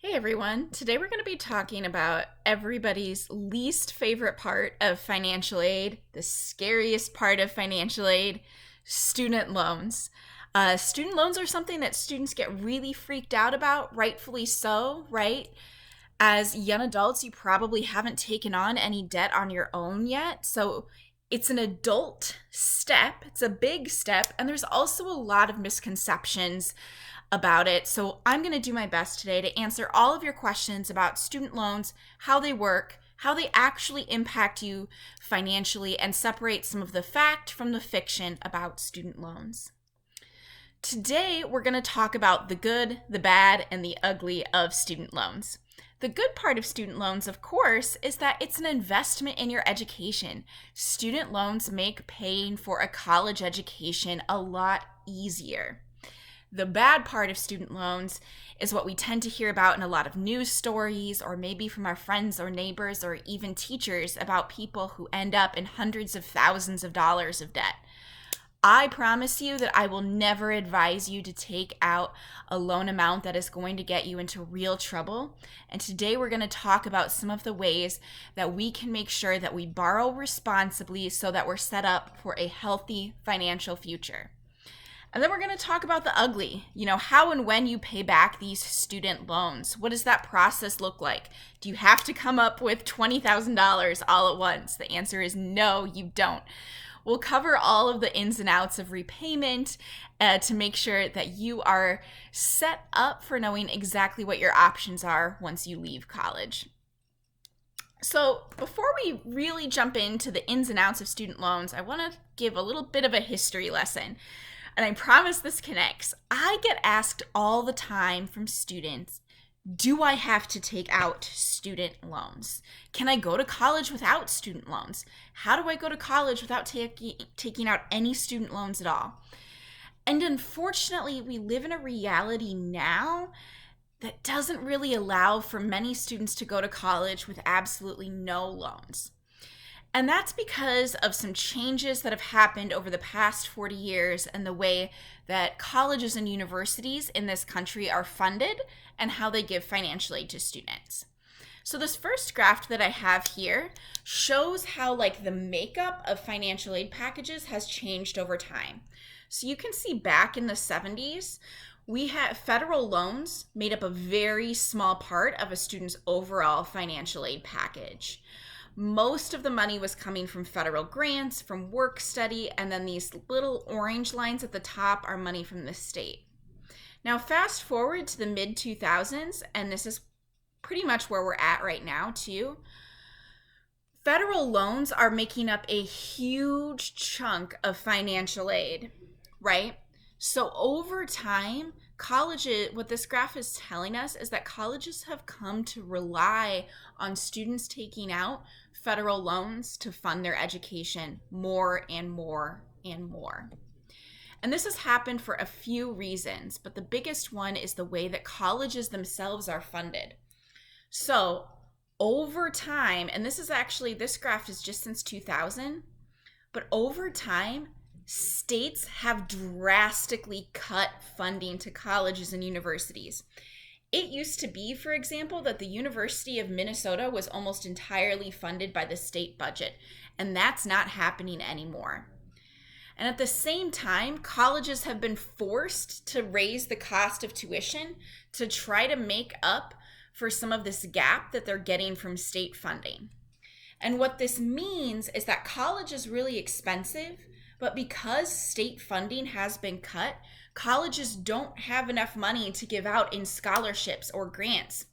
Hey everyone, today we're going to be talking about everybody's least favorite part of financial aid, the scariest part of financial aid, student loans. Student loans are something that students get really freaked out about, rightfully so, right? As young adults, you probably haven't taken on any debt on your own yet, so it's an adult step, it's a big step, and there's also a lot of misconceptions about it. So I'm going to do my best today to answer all of your questions about student loans, how they work, how they actually impact you financially, and separate some of the fact from the fiction about student loans. Today, we're going to talk about the good, the bad, and the ugly of student loans. The good part of student loans, of course, is that it's an investment in your education. Student loans make paying for a college education a lot easier. The bad part of student loans is what we tend to hear about in a lot of news stories, or maybe from our friends or neighbors or even teachers, about people who end up in hundreds of thousands of dollars of debt. I promise you that I will never advise you to take out a loan amount that is going to get you into real trouble. And today we're going to talk about some of the ways that we can make sure that we borrow responsibly so that we're set up for a healthy financial future. And then we're going to talk about the ugly, how and when you pay back these student loans. What does that process look like? Do you have to come up with $20,000 all at once? The answer is no, you don't. We'll cover all of the ins and outs of repayment to make sure that you are set up for knowing exactly what your options are once you leave college. So before we really jump into the ins and outs of student loans, I want to give a little bit of a history lesson. And I promise this connects. I get asked all the time from students, do I have to take out student loans? Can I go to college without student loans? How do I go to college without taking out any student loans at all? And unfortunately, we live in a reality now that doesn't really allow for many students to go to college with absolutely no loans. And that's because of some changes that have happened over the past 40 years and the way that colleges and universities in this country are funded and how they give financial aid to students. So this first graph that I have here shows how the makeup of financial aid packages has changed over time. So you can see back in the 70s, we had federal loans made up a very small part of a student's overall financial aid package. Most of the money was coming from federal grants, from work study, and then these little orange lines at the top are money from the state. Now, fast forward to the mid-2000s, and this is pretty much where we're at right now, too. Federal loans are making up a huge chunk of financial aid, right? So over time, colleges, what this graph is telling us is that colleges have come to rely on students taking out federal loans to fund their education more and more and more. And this has happened for a few reasons, but the biggest one is the way that colleges themselves are funded. So over time, and this graph is just since 2000, but over time, states have drastically cut funding to colleges and universities. It used to be, for example, that the University of Minnesota was almost entirely funded by the state budget, and that's not happening anymore. And at the same time, colleges have been forced to raise the cost of tuition to try to make up for some of this gap that they're getting from state funding. And what this means is that college is really expensive, but because state funding has been cut, colleges don't have enough money to give out in scholarships or grants.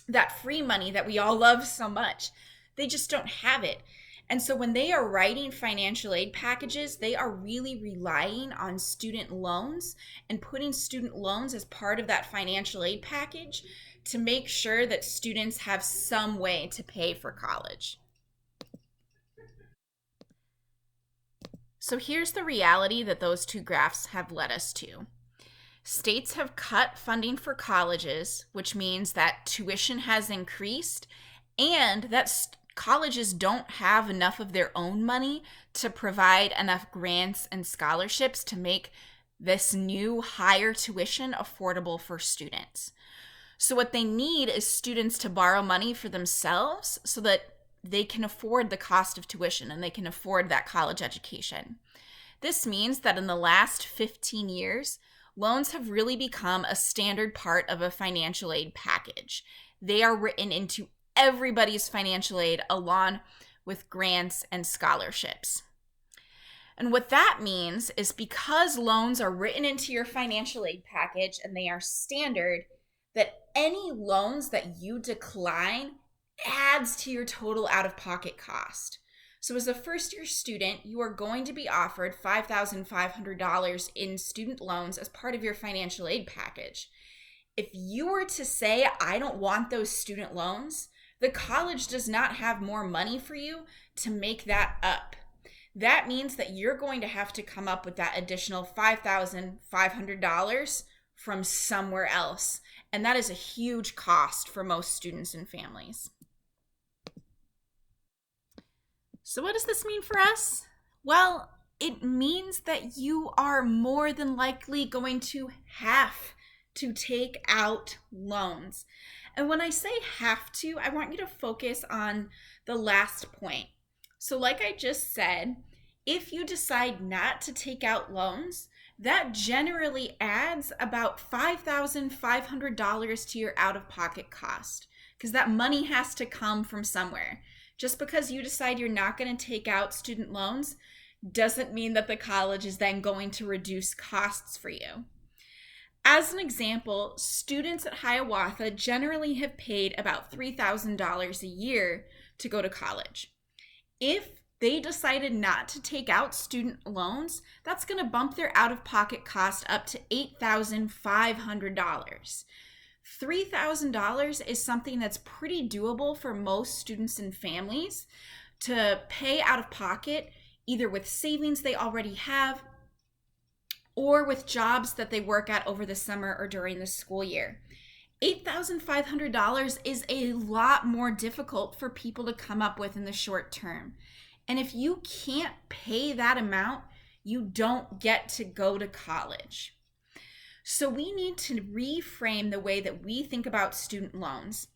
That free money that we all love so much, they just don't have it. And so when they are writing financial aid packages, they are really relying on student loans and putting student loans as part of that financial aid package to make sure that students have some way to pay for college. So here's the reality that those two graphs have led us to. States have cut funding for colleges, which means that tuition has increased and that colleges don't have enough of their own money to provide enough grants and scholarships to make this new higher tuition affordable for students. So what they need is students to borrow money for themselves so that they can afford the cost of tuition and they can afford that college education. This means that in the last 15 years, loans have really become a standard part of a financial aid package. They are written into everybody's financial aid along with grants and scholarships. And what that means is because loans are written into your financial aid package and they are standard, that any loans that you decline adds to your total out-of-pocket cost. So as a first-year student, you are going to be offered $5,500 in student loans as part of your financial aid package. If you were to say, I don't want those student loans, the college does not have more money for you to make that up. That means that you're going to have to come up with that additional $5,500 from somewhere else. And that is a huge cost for most students and families. So what does this mean for us? Well, it means that you are more than likely going to have to take out loans. And when I say have to, I want you to focus on the last point. So like I just said, if you decide not to take out loans, that generally adds about $5,500 to your out-of-pocket cost because that money has to come from somewhere. Just because you decide you're not going to take out student loans doesn't mean that the college is then going to reduce costs for you. As an example, students at Hiawatha generally have paid about $3,000 a year to go to college. If they decided not to take out student loans, that's going to bump their out-of-pocket cost up to $8,500. $3,000 is something that's pretty doable for most students and families to pay out of pocket, either with savings they already have or with jobs that they work at over the summer or during the school year. $8,500 is a lot more difficult for people to come up with in the short term. And if you can't pay that amount, you don't get to go to college. So we need to reframe the way that we think about student loans.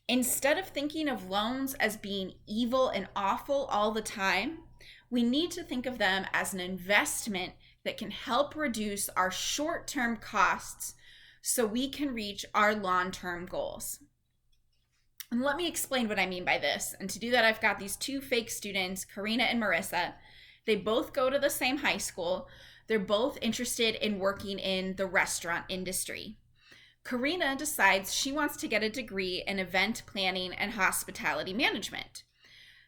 Instead of thinking of loans as being evil and awful all the time, we need to think of them as an investment that can help reduce our short-term costs so we can reach our long-term goals. And let me explain what I mean by this. And to do that, I've got these two fake students, Karina and Marissa. They both go to the same high school. They're both interested in working in the restaurant industry. Karina decides she wants to get a degree in event planning and hospitality management.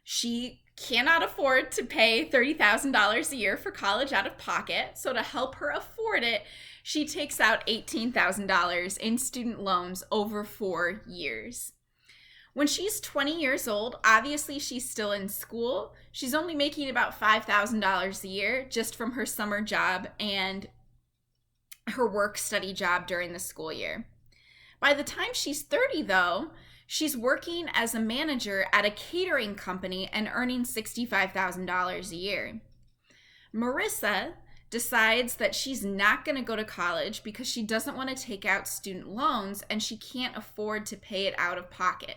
She cannot afford to pay $30,000 a year for college out of pocket, so to help her afford it, she takes out $18,000 in student loans over 4 years. When she's 20 years old, obviously she's still in school. She's only making about $5,000 a year just from her summer job and her work-study job during the school year. By the time she's 30, though, she's working as a manager at a catering company and earning $65,000 a year. Marissa decides that she's not going to go to college because she doesn't want to take out student loans and she can't afford to pay it out of pocket.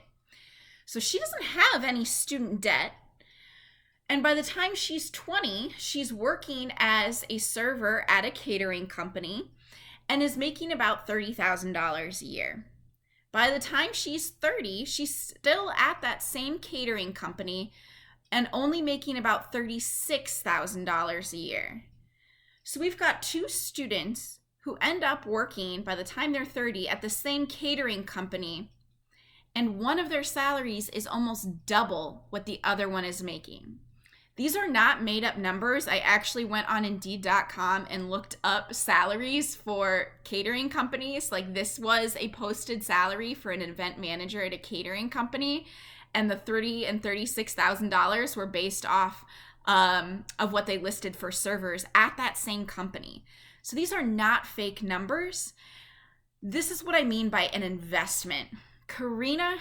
So she doesn't have any student debt. And by the time she's 20, she's working as a server at a catering company and is making about $30,000 a year. By the time she's 30, she's still at that same catering company and only making about $36,000 a year. So we've got two students who end up working by the time they're 30 at the same catering company, and one of their salaries is almost double what the other one is making. These are not made up numbers. I actually went on Indeed.com and looked up salaries for catering companies. Like, this was a posted salary for an event manager at a catering company, and the $30,000 and $36,000 were based off of what they listed for servers at that same company. So these are not fake numbers. This is what I mean by an investment. Karina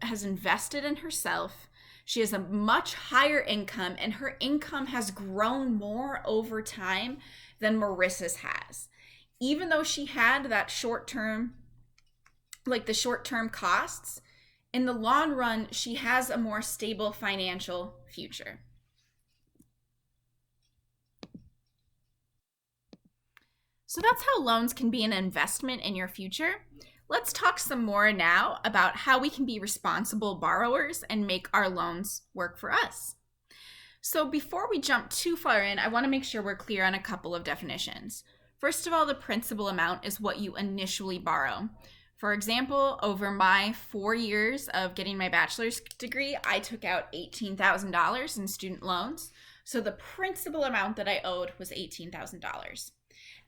has invested in herself. She has a much higher income, and her income has grown more over time than Marissa's has. Even though she had that short-term like the short-term costs, in the long run, she has a more stable financial future. So that's how loans can be an investment in your future. Let's talk some more now about how we can be responsible borrowers and make our loans work for us. So before we jump too far in, I want to make sure we're clear on a couple of definitions. First of all, the principal amount is what you initially borrow. For example, over my 4 years of getting my bachelor's degree, I took out $18,000 in student loans. So the principal amount that I owed was $18,000.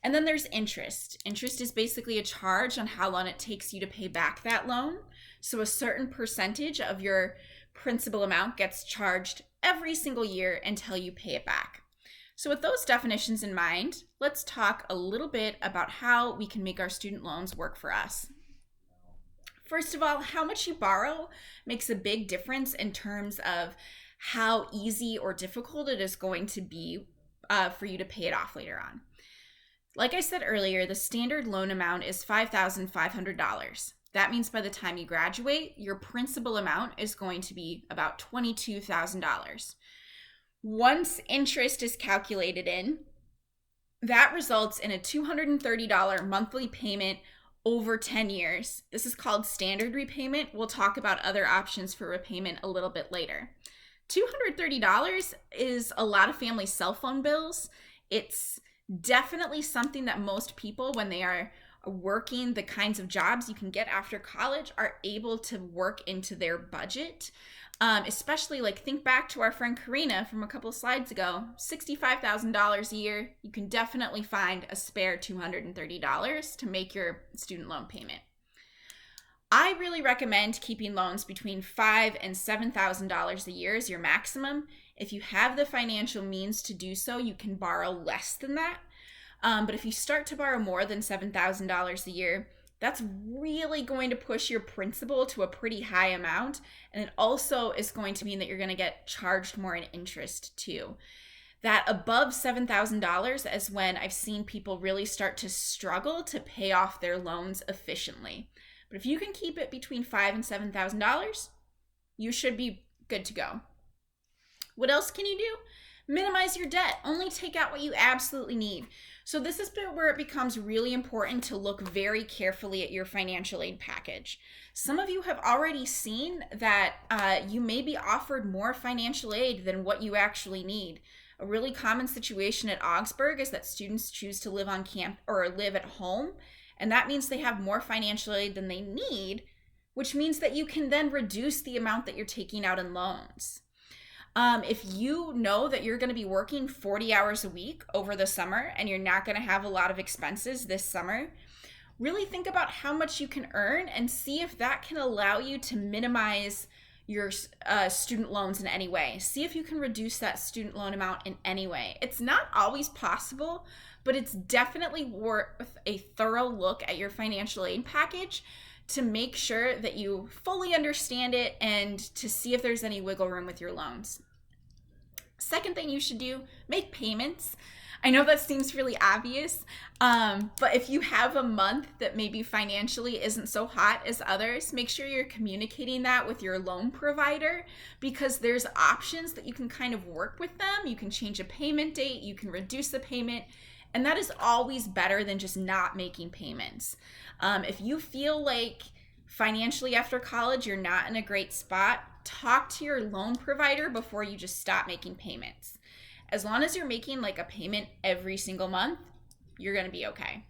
And then there's interest. Interest is basically a charge on how long it takes you to pay back that loan. So a certain percentage of your principal amount gets charged every single year until you pay it back. So with those definitions in mind, let's talk a little bit about how we can make our student loans work for us. First of all, how much you borrow makes a big difference in terms of how easy or difficult it is going to be for you to pay it off later on. Like I said earlier, the standard loan amount is $5,500. That means by the time you graduate, your principal amount is going to be about $22,000. Once interest is calculated in, that results in a $230 monthly payment over 10 years. This is called standard repayment. We'll talk about other options for repayment a little bit later. $230 is a lot of family cell phone bills. It's definitely something that most people, when they are working the kinds of jobs you can get after college, are able to work into their budget. Especially like think back to our friend Karina from a couple of slides ago, $65,000 a year. You can definitely find a spare $230 to make your student loan payment. I really recommend keeping loans between $5,000 and $7,000 a year as your maximum. If you have the financial means to do so, you can borrow less than that. But if you start to borrow more than $7,000 a year, that's really going to push your principal to a pretty high amount. And it also is going to mean that you're going to get charged more in interest too. That above $7,000 is when I've seen people really start to struggle to pay off their loans efficiently. But if you can keep it between $5,000 and $7,000, you should be good to go. What else can you do? Minimize your debt. Only take out what you absolutely need. So this is where it becomes really important to look very carefully at your financial aid package. Some of you have already seen that you may be offered more financial aid than what you actually need. A really common situation at Augsburg is that students choose to live on camp or live at home, and that means they have more financial aid than they need, which means that you can then reduce the amount that you're taking out in loans. If you know that you're going to be working 40 hours a week over the summer and you're not going to have a lot of expenses this summer, really think about how much you can earn and see if that can allow you to minimize your student loans in any way. See if you can reduce that student loan amount in any way. It's not always possible, but it's definitely worth a thorough look at your financial aid package to make sure that you fully understand it and to see if there's any wiggle room with your loans. Second thing you should do, make payments. I know that seems really obvious, but if you have a month that maybe financially isn't so hot as others, make sure you're communicating that with your loan provider, because there's options that you can kind of work with them. You can change a payment date, you can reduce the payment, and that is always better than just not making payments. If you feel like financially after college you're not in a great spot, talk to your loan provider before you just stop making payments. As long as you're making like a payment every single month, you're going to be okay.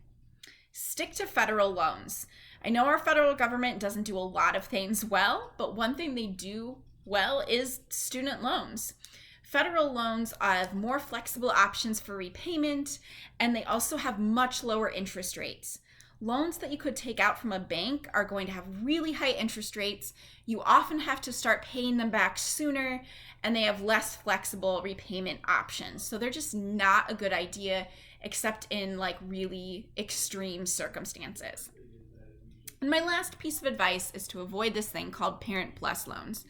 Stick to federal loans. I know our federal government doesn't do a lot of things well, but one thing they do well is student loans. Federal loans have more flexible options for repayment, and they also have much lower interest rates. Loans that you could take out from a bank are going to have really high interest rates. You often have to start paying them back sooner, and they have less flexible repayment options. So they're just not a good idea, except in like really extreme circumstances. And my last piece of advice is to avoid this thing called Parent Plus loans.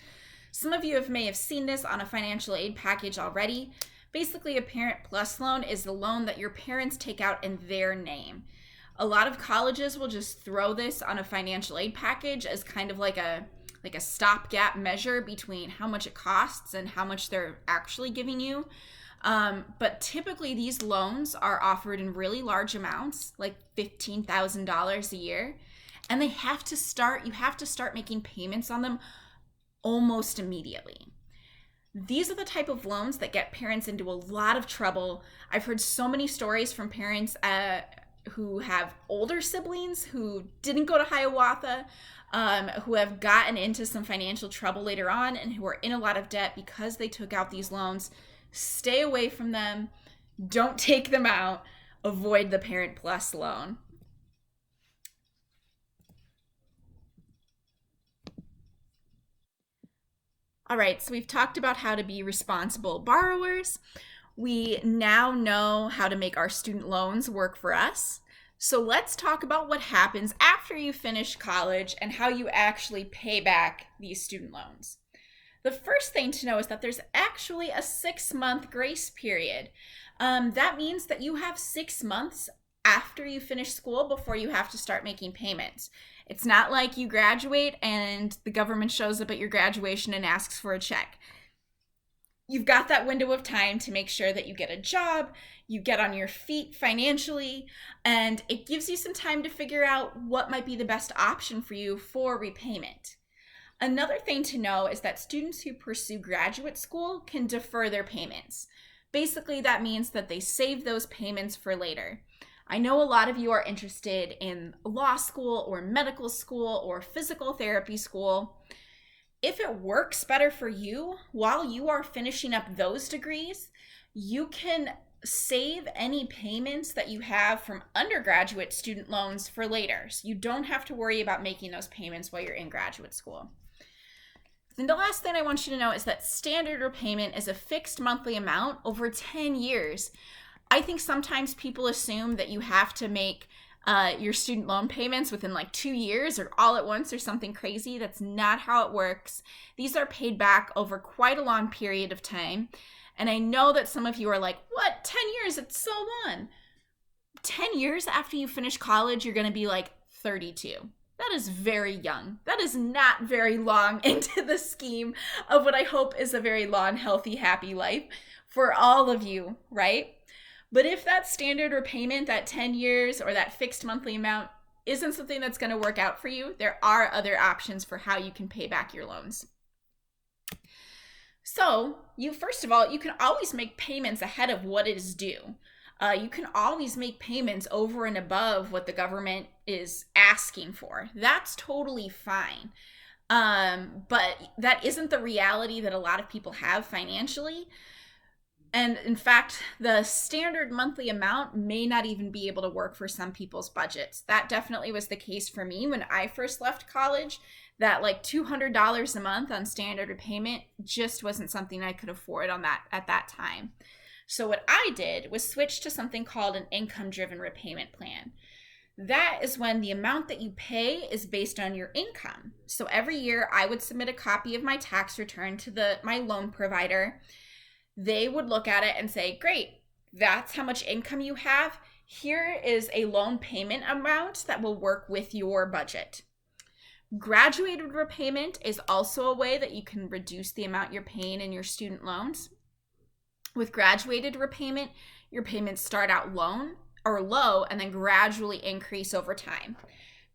Some of you may have seen this on a financial aid package already. Basically, a Parent Plus loan is the loan that your parents take out in their name. A lot of colleges will just throw this on a financial aid package as kind of like a stopgap measure between how much it costs and how much they're actually giving you. But typically these loans are offered in really large amounts, like $15,000 a year. And you have to start making payments on them almost immediately. These are the type of loans that get parents into a lot of trouble. I've heard so many stories from parents who have older siblings who didn't go to Hiawatha, who have gotten into some financial trouble later on and who are in a lot of debt because they took out these loans. Stay away from them. Don't take them out. Avoid the Parent Plus loan. All right, so we've talked about how to be responsible borrowers. We now know how to make our student loans work for us. So let's talk about what happens after you finish college and how you actually pay back these student loans. The first thing to know is that there's actually a 6-month grace period. That means that you have 6 months after you finish school before you have to start making payments. It's not like you graduate and the government shows up at your graduation and asks for a check. You've got that window of time to make sure that you get a job, you get on your feet financially, and it gives you some time to figure out what might be the best option for you for repayment. Another thing to know is that students who pursue graduate school can defer their payments. Basically, that means that they save those payments for later. I know a lot of you are interested in law school or medical school or physical therapy school. If it works better for you while you are finishing up those degrees, you can save any payments that you have from undergraduate student loans for later. So you don't have to worry about making those payments while you're in graduate school. And the last thing I want you to know is that standard repayment is a fixed monthly amount over 10 years. I think sometimes people assume that you have to make your student loan payments within like 2 years or all at once or something crazy. That's not how it works. These are paid back over quite a long period of time. And I know that some of you are like, what, 10 years? It's so long. 10 years after you finish college, you're going to be like 32. That is very young. That is not very long into the scheme of what I hope is a very long, healthy, happy life for all of you, right? But if that standard repayment, that 10 years or that fixed monthly amount isn't something that's going to work out for you, there are other options for how you can pay back your loans. So first of all, you can always make payments ahead of what is due. You can always make payments over and above what the government is asking for. That's totally fine. But that isn't the reality that a lot of people have financially. And in fact, the standard monthly amount may not even be able to work for some people's budgets. That definitely was the case for me when I first left college. That like $200 a month on standard repayment just wasn't something I could afford at that time. So what I did was switch to something called an income-driven repayment plan. That is when the amount that you pay is based on your income. So every year I would submit a copy of my tax return to my loan provider. They would look at it and say, great, that's how much income you have. Here is a loan payment amount that will work with your budget. Graduated repayment is also a way that you can reduce the amount you're paying in your student loans. With graduated repayment, your payments start out low and then gradually increase over time.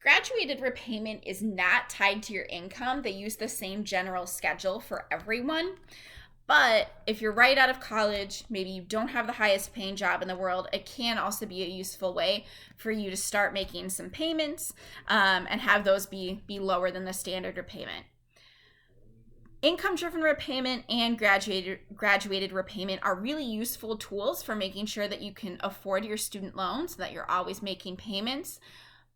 Graduated repayment is not tied to your income. They use the same general schedule for everyone. But if you're right out of college, maybe you don't have the highest paying job in the world, it can also be a useful way for you to start making some payments and have those be lower than the standard repayment. Income-driven repayment and graduated repayment are really useful tools for making sure that you can afford your student loans, that you're always making payments.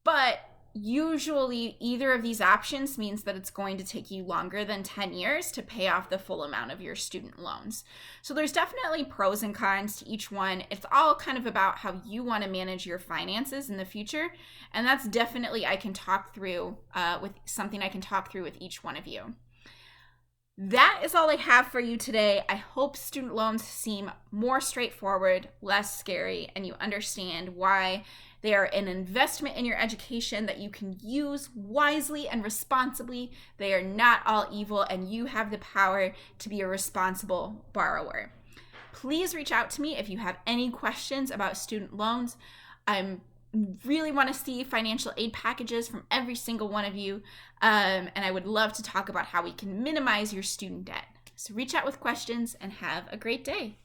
But usually either of these options means that it's going to take you longer than 10 years to pay off the full amount of your student loans. So there's definitely pros and cons to each one. It's all kind of about how you want to manage your finances in the future. And that's definitely I can talk through with each one of you. That is all I have for you today. I hope student loans seem more straightforward, less scary, and you understand why They are an investment in your education that you can use wisely and responsibly. They are not all evil, and you have the power to be a responsible borrower. Please reach out to me if you have any questions about student loans. I really want to see financial aid packages from every single one of you, and I would love to talk about how we can minimize your student debt. So reach out with questions and have a great day.